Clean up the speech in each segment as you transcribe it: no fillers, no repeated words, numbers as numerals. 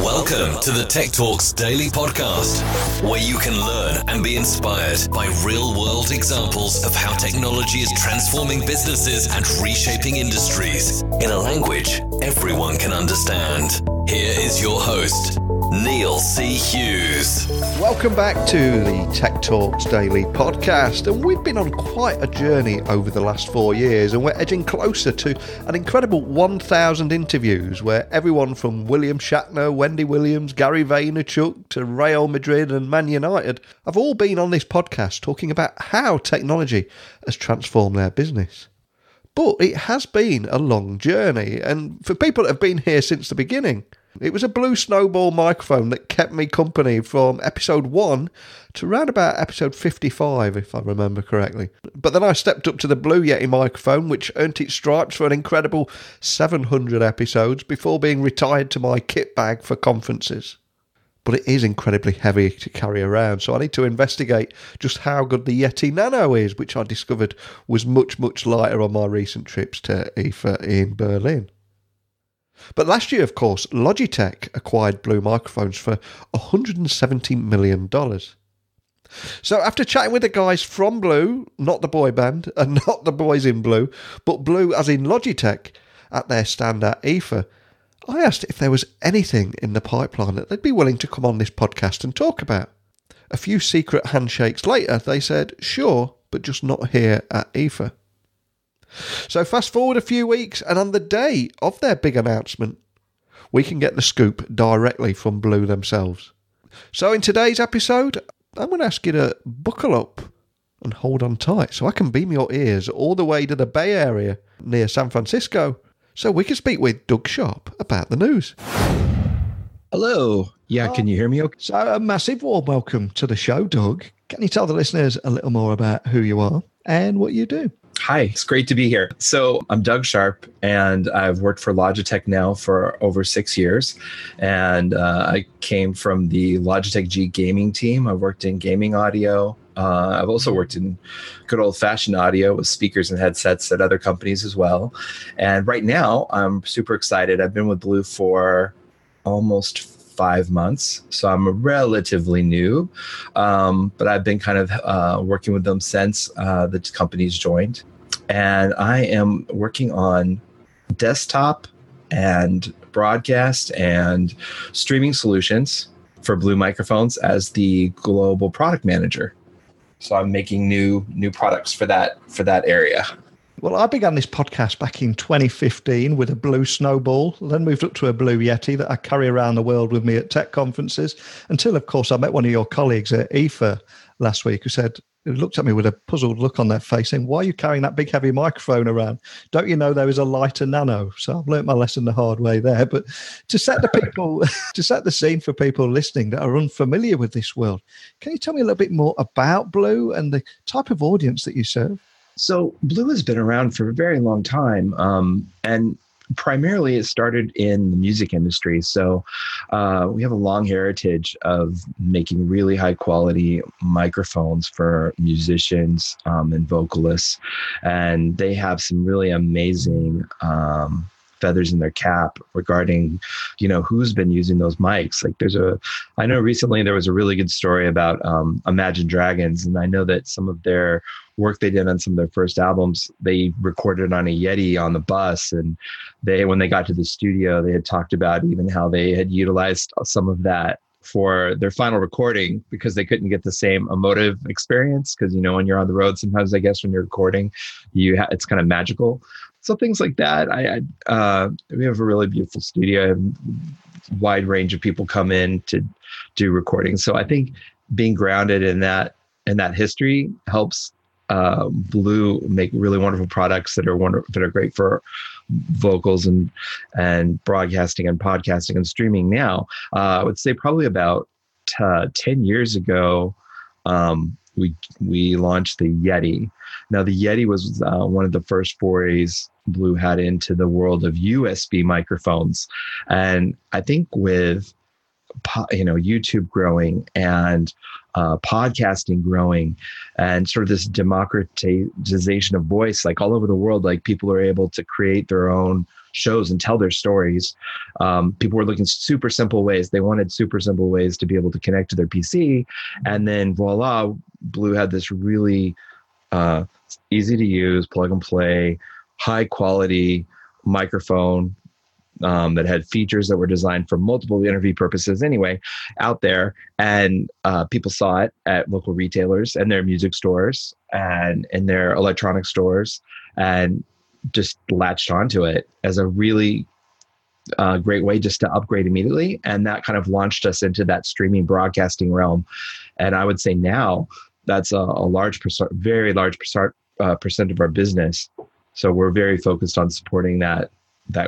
Welcome to the Tech Talks Daily Podcast, where you can learn and be inspired by real-world examples of how technology is transforming businesses and reshaping industries in a language everyone can understand. Here is your host, Neil C. Hughes. Welcome back to the Tech Talks Daily Podcast, and we've been on quite a journey over the last 4 years, and we're edging closer to an incredible 1,000 interviews where everyone from William Shatner, Wendy Williams, Gary Vaynerchuk to Real Madrid and Man United have all been on this podcast talking about how technology has transformed their business. But it has been a long journey, and for people that have been here since the beginning, it was a Blue Snowball microphone that kept me company from episode 1 to around about episode 55, if I remember correctly. But then I stepped up to the Blue Yeti microphone, which earned its stripes for an incredible 700 episodes before being retired to my kit bag for conferences. But it is incredibly heavy to carry around, so I need to investigate just how good the Yeti Nano is, which I discovered was much, much lighter on my recent trips to IFA in Berlin. But last year, of course, Logitech acquired Blue microphones for $170 million. So after chatting with the guys from Blue, not the boy band, and not the boys in Blue, but Blue as in Logitech, at their stand at IFA, I asked if there was anything in the pipeline that they'd be willing to come on this podcast and talk about. A few secret handshakes later, they said, sure, but just not here at IFA. So fast forward a few weeks, and on the day of their big announcement, we can get the scoop directly from Blue themselves. So in today's episode, I'm going to ask you to buckle up and hold on tight so I can beam your ears all the way to the Bay Area near San Francisco so we can speak with Doug Sharp about the news. Hello. Yeah, can you hear me okay? So a massive warm welcome to the show, Doug. Can you tell the listeners a little more about who you are and what you do? Hi, it's great to be here. So I'm Doug Sharp, and I've worked for Logitech now for over 6 years. And I came from the Logitech G gaming team. I've worked in gaming audio. I've also worked in good old-fashioned audio with speakers and headsets at other companies as well. And right now, I'm super excited. I've been with Blue for almost 5 months, so I'm relatively new, but I've been kind of working with them since the company's joined. And I am working on desktop and broadcast and streaming solutions for Blue microphones as the global product manager. So I'm making new products for that area. Well, I began this podcast back in 2015 with a Blue Snowball, then moved up to a Blue Yeti that I carry around the world with me at tech conferences until, of course, I met one of your colleagues at IFA last week who looked at me with a puzzled look on their face saying, why are you carrying that big, heavy microphone around? Don't you know there is a lighter Nano? So I've learnt my lesson the hard way there. But to set the scene for people listening that are unfamiliar with this world, can you tell me a little bit more about Blue and the type of audience that you serve? So Blue has been around for a very long time, and primarily it started in the music industry. So we have a long heritage of making really high quality microphones for musicians and vocalists, and they have some really amazing feathers in their cap regarding, who's been using those mics. Like I know recently there was a really good story about Imagine Dragons, and I know that some of their work they did on some of their first albums, they recorded on a Yeti on the bus, and when they got to the studio, they had talked about even how they had utilized some of that for their final recording because they couldn't get the same emotive experience. Because when you're on the road, sometimes I guess when you're recording, it's kind of magical. So things like that. We have a really beautiful studio. A wide range of people come in to do recordings. So I think being grounded in that history helps Blue make really wonderful products that are great for vocals and broadcasting and podcasting and streaming. Now, I would say probably about 10 years ago, we launched the Yeti. Now, the Yeti was one of the first forays Blue had into the world of USB microphones. And I think with YouTube growing and podcasting growing, and sort of this democratization of voice, like all over the world, like people are able to create their own shows and tell their stories. People were looking super simple ways. They wanted super simple ways to be able to connect to their PC. And then voila, Blue had this really easy to use, plug and play, high quality microphone that had features that were designed for multiple interview purposes anyway out there. And people saw it at local retailers and their music stores and in their electronic stores, and just latched onto it as a really great way just to upgrade immediately. And that kind of launched us into that streaming broadcasting realm. And I would say now that's a very large percent of our business. So we're very focused on supporting that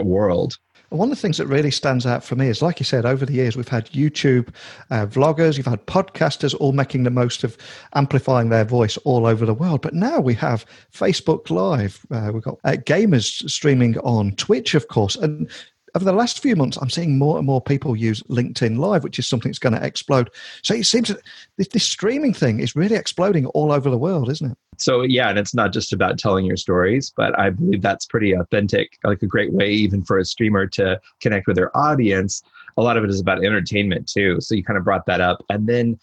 world. One of the things that really stands out for me is, like you said, over the years, we've had YouTube vloggers, you've had podcasters all making the most of amplifying their voice all over the world. But now we have Facebook Live. We've got gamers streaming on Twitch, of course. And over the last few months, I'm seeing more and more people use LinkedIn Live, which is something that's going to explode. So it seems that this streaming thing is really exploding all over the world, isn't it? So yeah, and it's not just about telling your stories, but I believe that's pretty authentic, like a great way even for a streamer to connect with their audience. A lot of it is about entertainment too. So you kind of brought that up. And then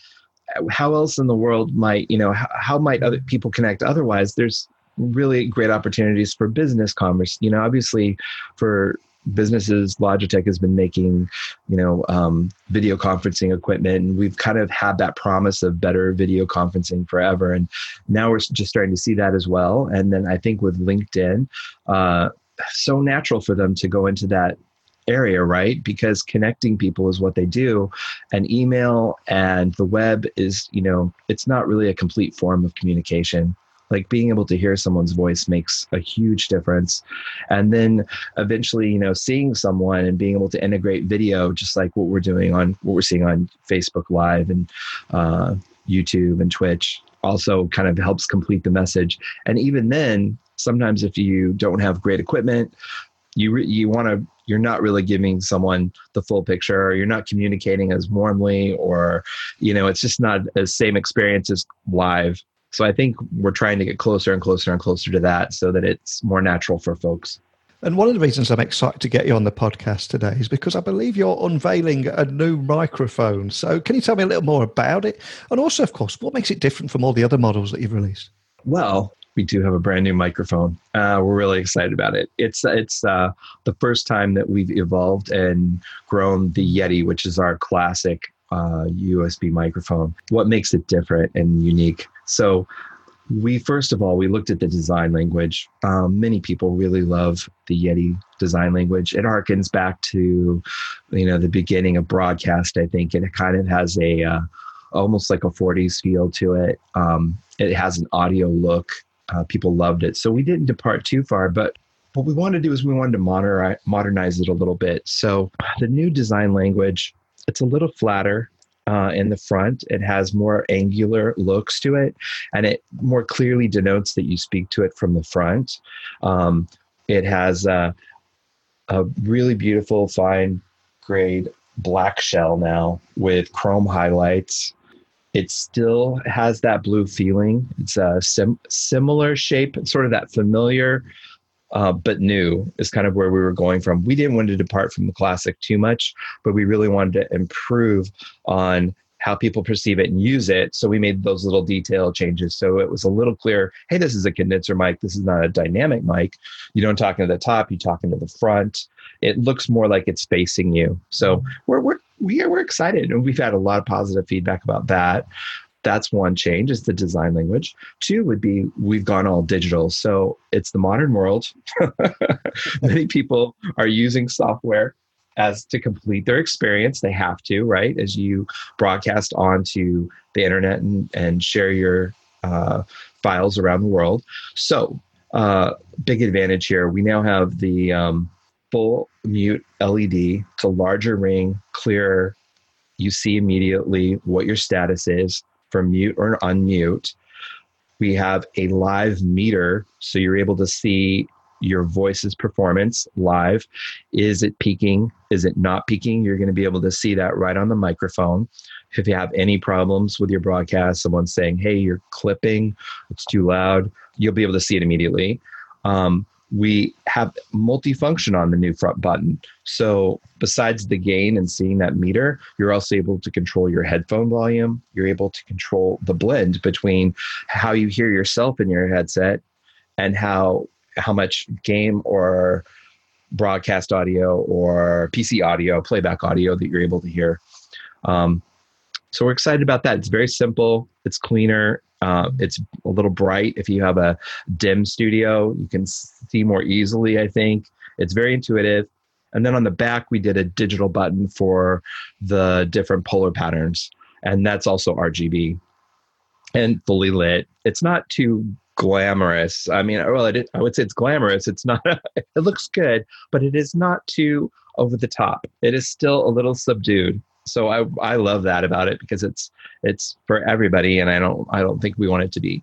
how else in the world might, how might other people connect otherwise? There's really great opportunities for business commerce. Obviously for businesses, Logitech has been making, video conferencing equipment, and we've kind of had that promise of better video conferencing forever. And now we're just starting to see that as well. And then I think with LinkedIn, so natural for them to go into that area, right? Because connecting people is what they do. And email and the web is, it's not really a complete form of communication. Like being able to hear someone's voice makes a huge difference. And then eventually, seeing someone and being able to integrate video, just like what we're seeing on Facebook Live and YouTube and Twitch, also kind of helps complete the message. And even then, sometimes if you don't have great equipment, you're not really giving someone the full picture, or you're not communicating as warmly, or, it's just not the same experience as live. So I think we're trying to get closer and closer and closer to that so that it's more natural for folks. And one of the reasons I'm excited to get you on the podcast today is because I believe you're unveiling a new microphone. So can you tell me a little more about it? And also, of course, what makes it different from all the other models that you've released? Well, we do have a brand new microphone. We're really excited about it. It's the first time that we've evolved and grown the Yeti, which is our classic USB microphone. What makes it different and unique? So first of all, we looked at the design language. Many people really love the Yeti design language. It harkens back to, the beginning of broadcast, I think. And it kind of has almost like a 40s feel to it. It has an audio look. People loved it. So we didn't depart too far, but what we wanted to do is we wanted to modernize it a little bit. So the new design language, it's a little flatter in the front. It has more angular looks to it, and it more clearly denotes that you speak to it from the front. It has a really beautiful fine grade black shell now with chrome highlights. It still has that blue feeling. It's a similar shape, sort of that familiar, but new is kind of where we were going from. We didn't want to depart from the classic too much, but we really wanted to improve on how people perceive it and use it. So we made those little detail changes. So it was a little clear, hey, this is a condenser mic. This is not a dynamic mic. You don't talk into the top, you talk into the front. It looks more like it's facing you. So we're excited, and we've had a lot of positive feedback about that. That's one change, is the design language. Two would be, we've gone all digital. So it's the modern world. Many people are using software as to complete their experience. They have to, right? As you broadcast onto the internet and share your files around the world. So big advantage here. We now have the full mute LED. It's a larger ring, clearer. You see immediately what your status is for mute or unmute. We have a live meter, so you're able to see your voice's performance live. Is it peaking? Is it not peaking? You're going to be able to see that right on the microphone. If you have any problems with your broadcast, someone saying, hey, you're clipping, it's too loud, you'll be able to see it immediately. We have multifunction on the new front button. So besides the gain and seeing that meter, you're also able to control your headphone volume. You're able to control the blend between how you hear yourself in your headset and how much game or broadcast audio or PC audio, playback audio that you're able to hear. So we're excited about that. It's very simple. It's cleaner. It's a little bright. If you have a dim studio, you can see more easily, I think. It's very intuitive. And then on the back, we did a digital button for the different polar patterns. And that's also RGB and fully lit. It's not too glamorous. I mean, well, I would say it's glamorous. It's not, it looks good, but it is not too over the top. It is still a little subdued. So I love that about it because it's for everybody, and I don't think we want it to be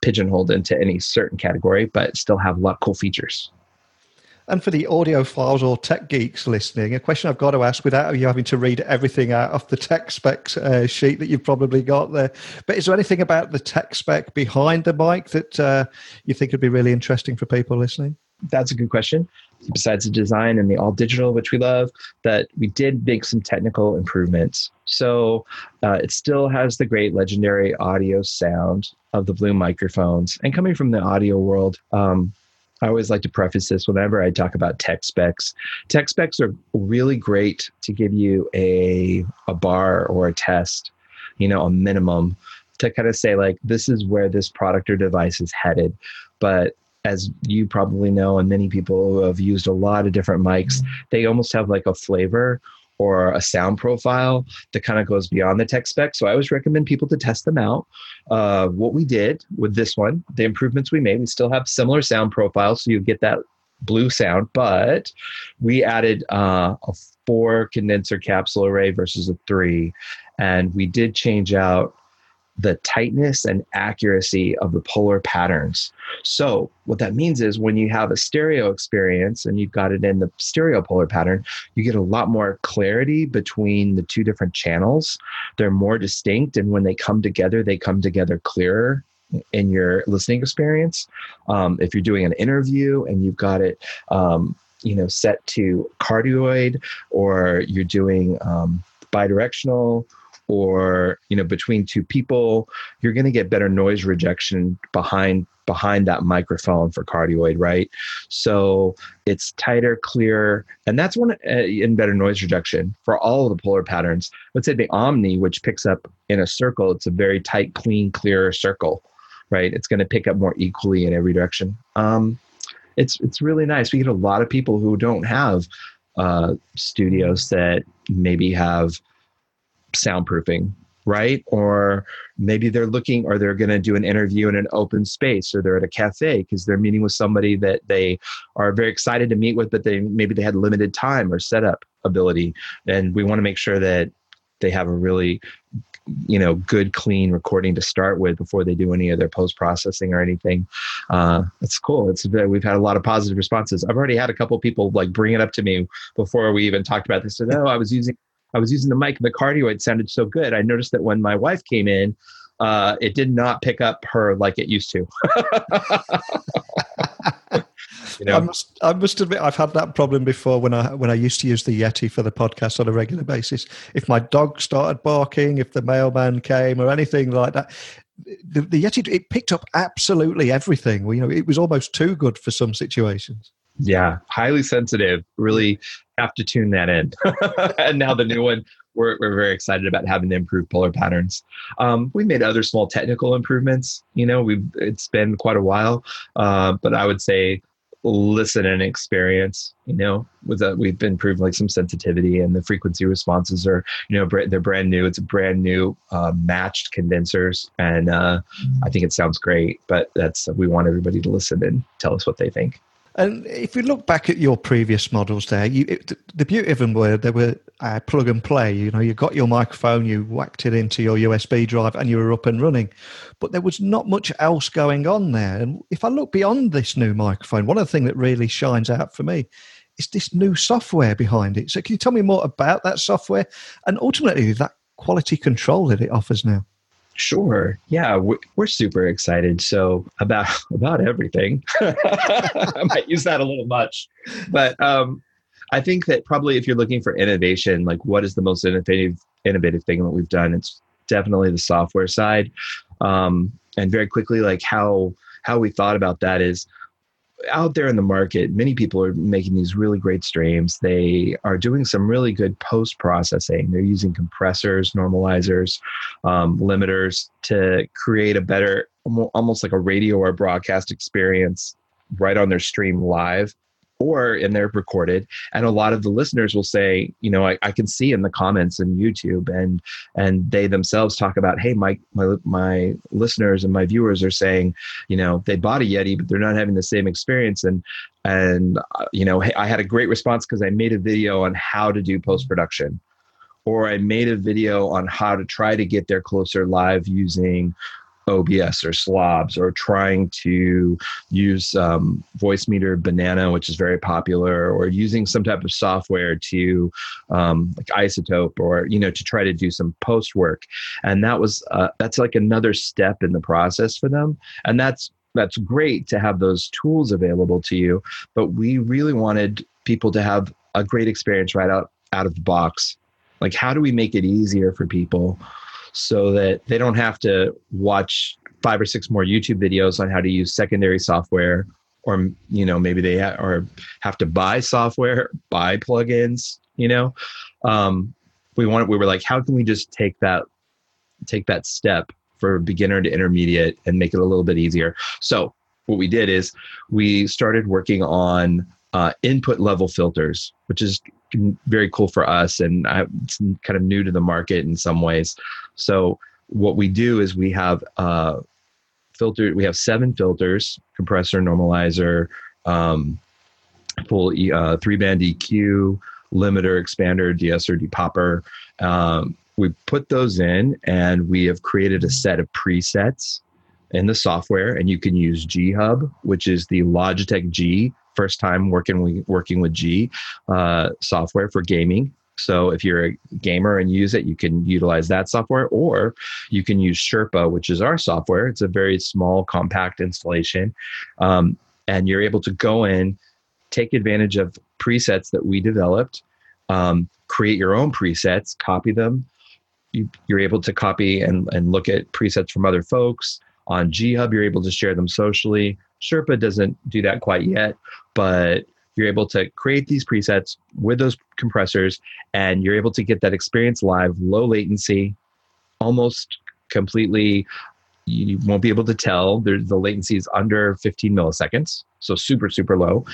pigeonholed into any certain category, but still have a lot of cool features. And for the audiophiles or tech geeks listening, a question I've got to ask without you having to read everything out off the tech specs sheet that you've probably got there, but is there anything about the tech spec behind the mic that you think would be really interesting for people listening? That's a good question. Besides the design and the all digital, which we love, that we did make some technical improvements. So it still has the great legendary audio sound of the Blue microphones. And coming from the audio world, I always like to preface this whenever I talk about tech specs. Tech specs are really great to give you a bar or a test, a minimum to kind of say like, this is where this product or device is headed. But as you probably know, and many people who have used a lot of different mics, they almost have like a flavor or a sound profile that kind of goes beyond the tech spec. So I always recommend people to test them out. What we did with this one, the improvements we made, we still have similar sound profiles, so you get that Blue sound, but we added a 4 condenser capsule array versus a 3. And we did change out the tightness and accuracy of the polar patterns. So what that means is when you have a stereo experience and you've got it in the stereo polar pattern, you get a lot more clarity between the two different channels. They're more distinct, and when they come together clearer in your listening experience. If you're doing an interview and you've got it set to cardioid, or you're doing bidirectional, or between two people, you're going to get better noise rejection behind that microphone for cardioid, right? So it's tighter, clearer, and that's one in better noise rejection for all of the polar patterns. Let's say the Omni, which picks up in a circle, it's a very tight, clean, clear circle, right? It's going to pick up more equally in every direction. It's really nice. We get a lot of people who don't have studios that maybe have soundproofing, right? Or maybe they're looking, or they're going to do an interview in an open space, or they're at a cafe because they're meeting with somebody that they are very excited to meet with, but they had limited time or setup ability. And we want to make sure that they have a really, good, clean recording to start with before they do any of their post-processing or anything. It's cool. We've had a lot of positive responses. I've already had a couple of people bring it up to me before we even talked about this. They said, I was using the mic and the cardioid sounded so good. I noticed that when my wife came in, it did not pick up her like it used to. I must admit, I've had that problem before when I used to use the Yeti for the podcast on a regular basis. If my dog started barking, if the mailman came, or anything like that, the Yeti, it picked up absolutely everything. It was almost too good for some situations. Yeah, highly sensitive. Really have to tune that in. And now the new one, we're very excited about having the improved polar patterns. We made other small technical improvements. It's been quite a while, but I would say listen and experience. We've been improving some sensitivity, and the frequency responses are they're brand new. It's a brand new matched condensers, and I think it sounds great. But we want everybody to listen and tell us what they think. And if you look back at your previous models there, the beauty of them were they were plug and play. You know, you got your microphone, you whacked it into your USB drive and you were up and running. But there was not much else going on there. And if I look beyond this new microphone, one of the things that really shines out for me is this new software behind it. So can you tell me more about that software and ultimately that quality control that it offers now? Sure. Yeah, we're super excited. So about everything. I might use that a little much, but I think that probably if you're looking for innovation, like what is the most innovative thing that we've done, it's definitely the software side. And very quickly, like how we thought about that is, out there in the market, many people are making these really great streams. They are doing some really good post-processing. They're using compressors, normalizers, limiters to create a better, almost like a radio or broadcast experience right on their stream live, or in their recorded. And a lot of the listeners will say, you know, I can see in the comments in YouTube, and they themselves talk about, hey, my listeners and my viewers are saying, you know, they bought a Yeti, but they're not having the same experience. And you know, hey, I had a great response because I made a video on how to do post-production, or I made a video on how to try to get there closer live using OBS or slobs, or trying to use Voicemeeter Banana, which is very popular, or using some type of software to like Isotope, or, you know, to try to do some post work. And that's like another step in the process for them. And that's great to have those tools available to you. But we really wanted people to have a great experience right out of the box. Like, how do we make it easier for people so that they don't have to watch 5 or 6 more YouTube videos on how to use secondary software, or, you know, maybe they have to buy software, buy plugins, you know? We were like, how can we just take that step for beginner to intermediate and make it a little bit easier? So what we did is we started working on input level filters, which is very cool for us, and it's kind of new to the market in some ways. So what we do is we have we have 7 filters: compressor, normalizer, full 3-band EQ, limiter, expander, de-esser, depopper. We put those in, and we have created a set of presets in the software, and you can use G-Hub, which is the Logitech G. First time working with G software for gaming. So if you're a gamer and use it, you can utilize that software, or you can use Sherpa, which is our software. It's a very small, compact installation. And you're able to go in, take advantage of presets that we developed, create your own presets, copy them. You're able to copy and look at presets from other folks. On G-Hub, you're able to share them socially. Sherpa doesn't do that quite yet, but you're able to create these presets with those compressors, and you're able to get that experience live, low latency, almost completely. You won't be able to tell. The latency is under 15 milliseconds, so super, super low.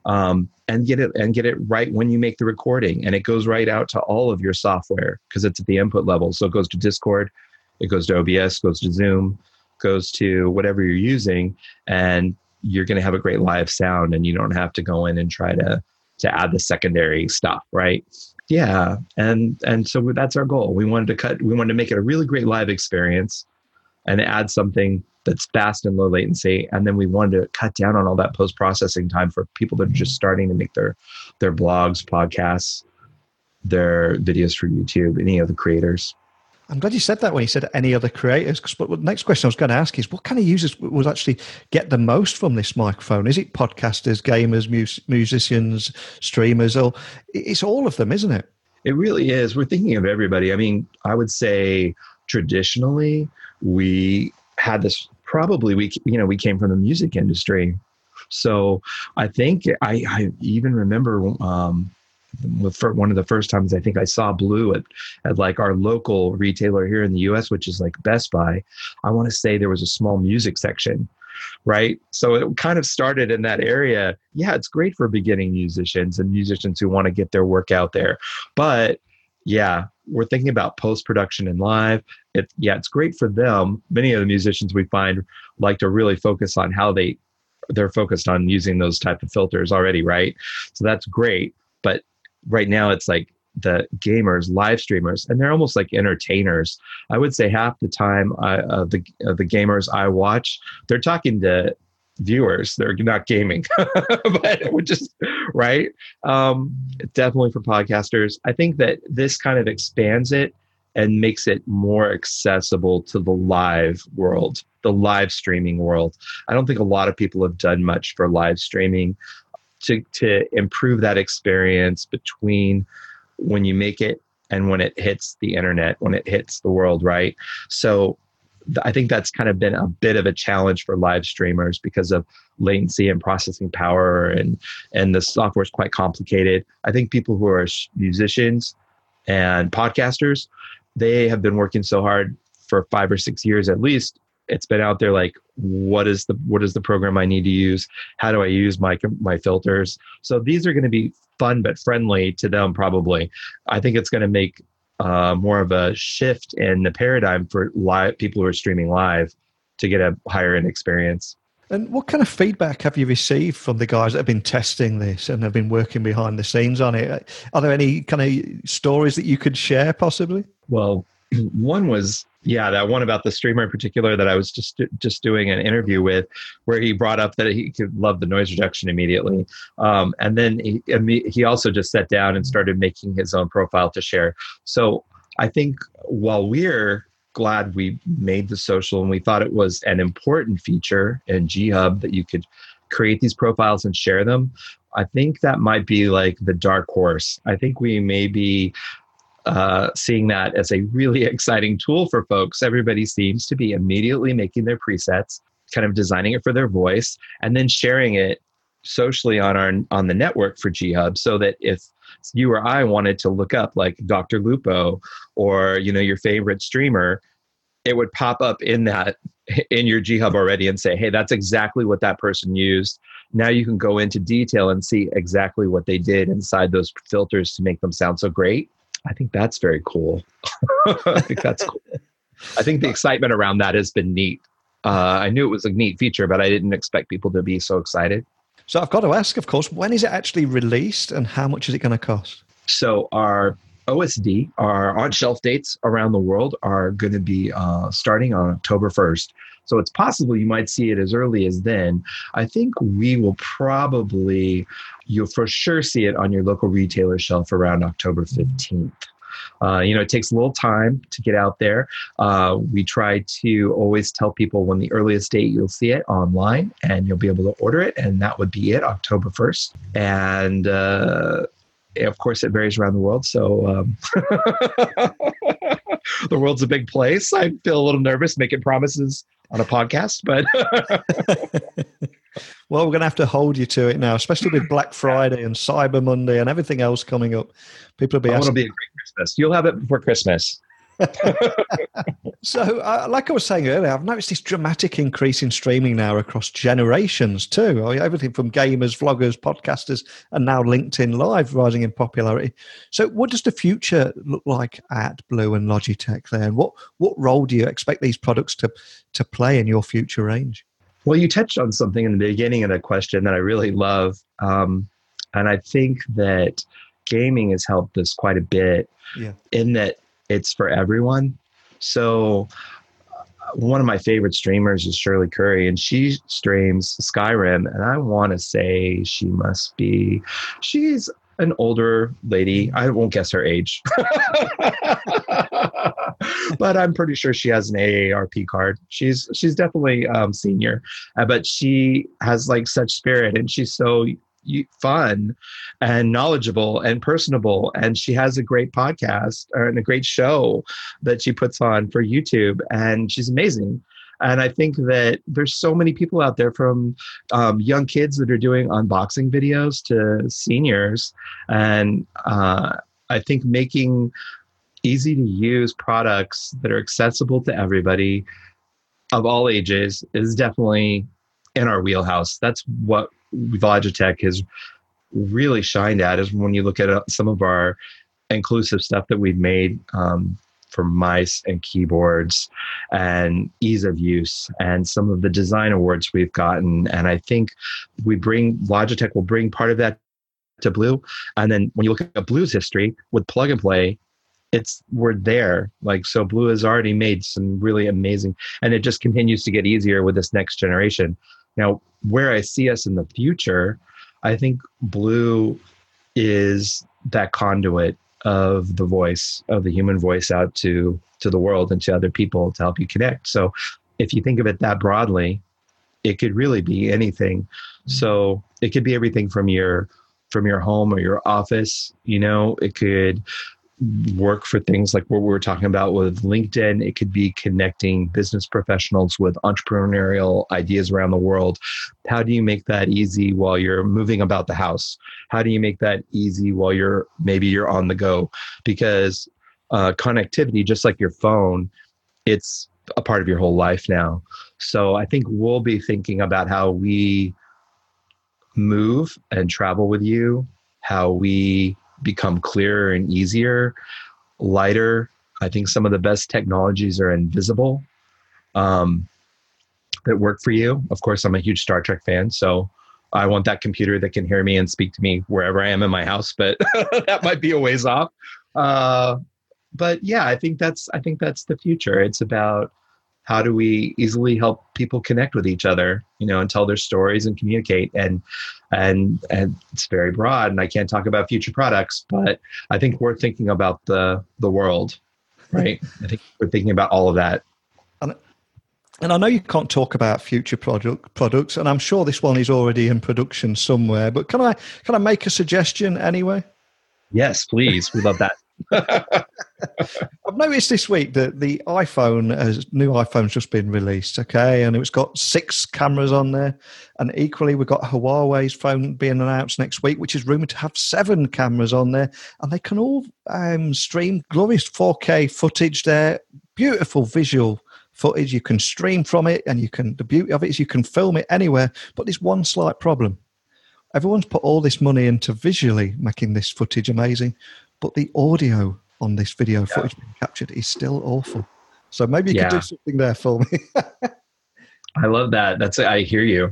And get it right when you make the recording, and it goes right out to all of your software because it's at the input level. So it goes to Discord, it goes to OBS, goes to Zoom, goes to whatever you're using, and you're going to have a great live sound, and you don't have to go in and try to add the secondary stuff, right? Yeah. And so that's our goal. We wanted to make it a really great live experience and add something that's fast and low latency. And then we wanted to cut down on all that post-processing time for people that are just starting to make their blogs, podcasts, their videos for YouTube, any of the creators. I'm glad you said that when you said any other creators, because the next question I was going to ask is, what kind of users would actually get the most from this microphone? Is it podcasters, gamers, musicians, streamers, or it's all of them, isn't it? It really is. We're thinking of everybody. I mean, I would say traditionally we had this, probably we came from the music industry. So I think I even remember one of the first times I think I saw Blue at like our local retailer here in the US, which is like Best Buy. I want to say there was a small music section, right? So it kind of started in that area. Yeah, it's great for beginning musicians and musicians who want to get their work out there. But yeah, we're thinking about post-production and live. It's great for them. Many of the musicians we find like to really focus on how they they're focused on using those type of filters already, right? So that's great. But right now it's like the gamers, live streamers, and they're almost like entertainers. I would say half the time of the gamers I watch, they're talking to viewers. They're not gaming, but we're just right. Definitely for podcasters. I think that this kind of expands it and makes it more accessible to the live world, the live streaming world. I don't think a lot of people have done much for live streaming to improve that experience between when you make it and when it hits the internet, when it hits the world, right? So I think that's kind of been a bit of a challenge for live streamers because of latency and processing power, and the software is quite complicated. I think people who are musicians and podcasters, they have been working so hard for 5 or 6 years at least. It's been out there like, what is the program I need to use? How do I use my filters? So these are going to be fun but friendly to them probably. I think it's going to make more of a shift in the paradigm for live people who are streaming live to get a higher end experience. And what kind of feedback have you received from the guys that have been testing this and have been working behind the scenes on it? Are there any kind of stories that you could share possibly? Well, one was, that one about the streamer in particular that I was just doing an interview with, where he brought up that he could love the noise reduction immediately. And then he also just sat down and started making his own profile to share. So I think while we're glad we made the social and we thought it was an important feature in G-Hub that you could create these profiles and share them, I think that might be like the dark horse. I think we may be seeing that as a really exciting tool for folks. Everybody seems to be immediately making their presets, kind of designing it for their voice, and then sharing it socially on the network for G-Hub, so that if you or I wanted to look up like Dr. Lupo or your favorite streamer, it would pop up in your G-Hub already and say, hey, that's exactly what that person used. Now you can go into detail and see exactly what they did inside those filters to make them sound so great. I think that's very cool. I think that's cool. I think the excitement around that has been neat. I knew it was a neat feature, but I didn't expect people to be so excited. So I've got to ask, of course, when is it actually released and how much is it going to cost? So our OSD, our on-shelf dates around the world are going to be starting on October 1st. So it's possible you might see it as early as then. I think we will you'll for sure see it on your local retailer shelf around October 15th. It takes a little time to get out there. We try to always tell people when the earliest date you'll see it online and you'll be able to order it. And that would be it, October 1st. And of course, it varies around the world. So the world's a big place. I feel a little nervous making promises on a podcast, but well, we're going to have to hold you to it now, especially with Black Friday and Cyber Monday and everything else coming up. People will be asking. It'll be a great Christmas. You'll have it before Christmas. So, like I was saying earlier, I've noticed this dramatic increase in streaming now across generations too. Everything from gamers, vloggers, podcasters, and now LinkedIn Live rising in popularity. So what does the future look like at Blue and Logitech there? And what role do you expect these products to play in your future range? Well, you touched on something in the beginning of the question that I really love. And I think that gaming has helped us quite a bit in that it's for everyone. So one of my favorite streamers is Shirley Curry, and she streams Skyrim. And I want to say she's an older lady. I won't guess her age, but I'm pretty sure she has an AARP card. She's definitely senior, but she has like such spirit, and she's so fun and knowledgeable and personable, and she has a great podcast and a great show that she puts on for YouTube, and she's amazing. And I think that there's so many people out there, from young kids that are doing unboxing videos to seniors, and I think making easy to use products that are accessible to everybody of all ages is definitely in our wheelhouse. That's what Logitech has really shined at, is when you look at some of our inclusive stuff that we've made for mice and keyboards and ease of use and some of the design awards we've gotten. And I think Logitech will bring part of that to Blue. And then when you look at Blue's history with Plug and Play, we're there. Like, so Blue has already made some really amazing, and it just continues to get easier with this next generation. Now, where I see us in the future, I think Blue is that conduit of the voice, of the human voice out to the world and to other people to help you connect. So if you think of it that broadly, it could really be anything. So it could be everything from your home or your office. It could work for things like what we were talking about with LinkedIn. It could be connecting business professionals with entrepreneurial ideas around the world. How do you make that easy while you're moving about the house? How do you make that easy while you're on the go? Because connectivity, just like your phone, it's a part of your whole life now. So I think we'll be thinking about how we move and travel with you, how we become clearer and easier, lighter. I think some of the best technologies are invisible, that work for you. Of course, I'm a huge Star Trek fan, so I want that computer that can hear me and speak to me wherever I am in my house, but that might be a ways off. But yeah, I think that's the future. It's about how do we easily help people connect with each other, and tell their stories and communicate. And it's very broad, and I can't talk about future products, but I think we're thinking about the world, right? I think we're thinking about all of that. And I know you can't talk about future products, and I'm sure this one is already in production somewhere, but can I make a suggestion anyway? Yes, please. We love that. I've noticed this week that the new iPhone's just been released, okay, and it's got 6 cameras on there, and equally we've got Huawei's phone being announced next week, which is rumoured to have 7 cameras on there, and they can all stream glorious 4K footage there, beautiful visual footage. You can stream from it, and the beauty of it is you can film it anywhere, but there's one slight problem. Everyone's put all this money into visually making this footage amazing, but the audio on this video footage being captured is still awful. So maybe you could do something there for me. I love that. I hear you.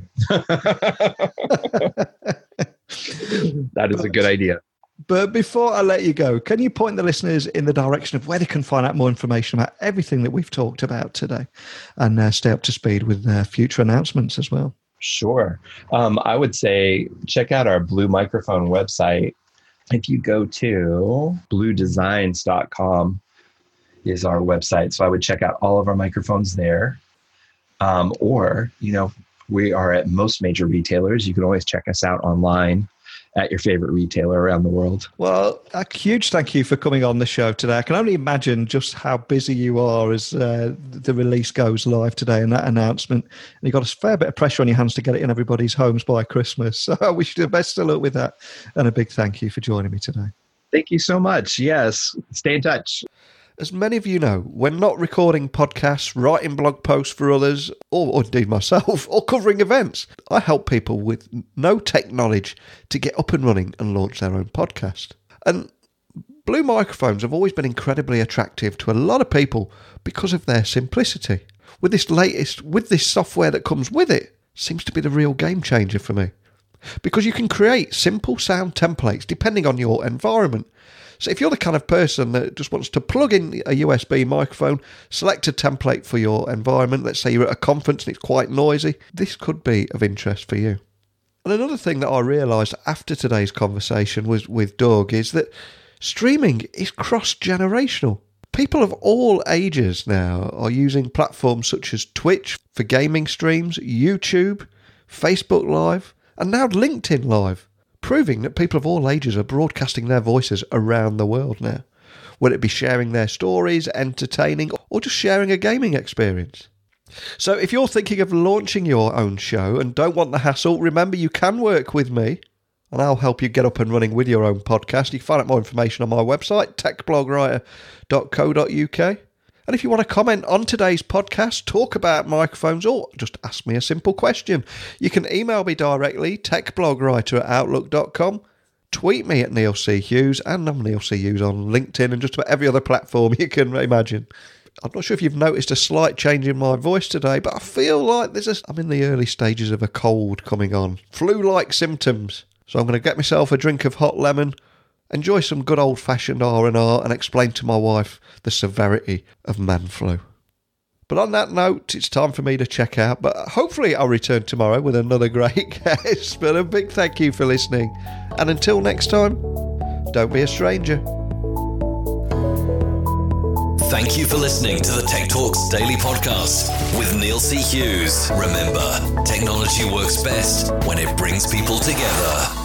That is a good idea. But before I let you go, can you point the listeners in the direction of where they can find out more information about everything that we've talked about today, and stay up to speed with future announcements as well? Sure. I would say check out our Blue Microphone website. If you go to bluedesigns.com is our website. So I would check out all of our microphones there. Or, we are at most major retailers. You can always check us out online at your favorite retailer around the world. Well, a huge thank you for coming on the show today. I can only imagine just how busy you are as the release goes live today and that announcement. And you've got a fair bit of pressure on your hands to get it in everybody's homes by Christmas. So I wish you the best of luck with that. And a big thank you for joining me today. Thank you so much. Yes, stay in touch. As many of you know, when not recording podcasts, writing blog posts for others, or indeed myself, or covering events, I help people with no tech knowledge to get up and running and launch their own podcast. And Blue microphones have always been incredibly attractive to a lot of people because of their simplicity. With this software that comes with it, seems to be the real game changer for me. Because you can create simple sound templates depending on your environment. So if you're the kind of person that just wants to plug in a USB microphone, select a template for your environment, let's say you're at a conference and it's quite noisy, this could be of interest for you. And another thing that I realised after today's conversation with Doug is that streaming is cross-generational. People of all ages now are using platforms such as Twitch for gaming streams, YouTube, Facebook Live, and now LinkedIn Live, proving that people of all ages are broadcasting their voices around the world now, whether it be sharing their stories, entertaining, or just sharing a gaming experience. So if you're thinking of launching your own show and don't want the hassle, remember you can work with me and I'll help you get up and running with your own podcast. You can find out more information on my website, techblogwriter.co.uk. And if you want to comment on today's podcast, talk about microphones, or just ask me a simple question, you can email me directly, techblogwriter@outlook.com. tweet me at Neil C. Hughes, and I'm Neil C. Hughes on LinkedIn and just about every other platform you can imagine. I'm not sure if you've noticed a slight change in my voice today, but I feel like I'm in the early stages of a cold coming on. Flu-like symptoms. So I'm going to get myself a drink of hot lemon, enjoy some good old-fashioned R&R, and explain to my wife the severity of man flu. But on that note, it's time for me to check out, but hopefully I'll return tomorrow with another great guest. But a big thank you for listening. And until next time, don't be a stranger. Thank you for listening to the Tech Talks Daily Podcast with Neil C. Hughes. Remember, technology works best when it brings people together.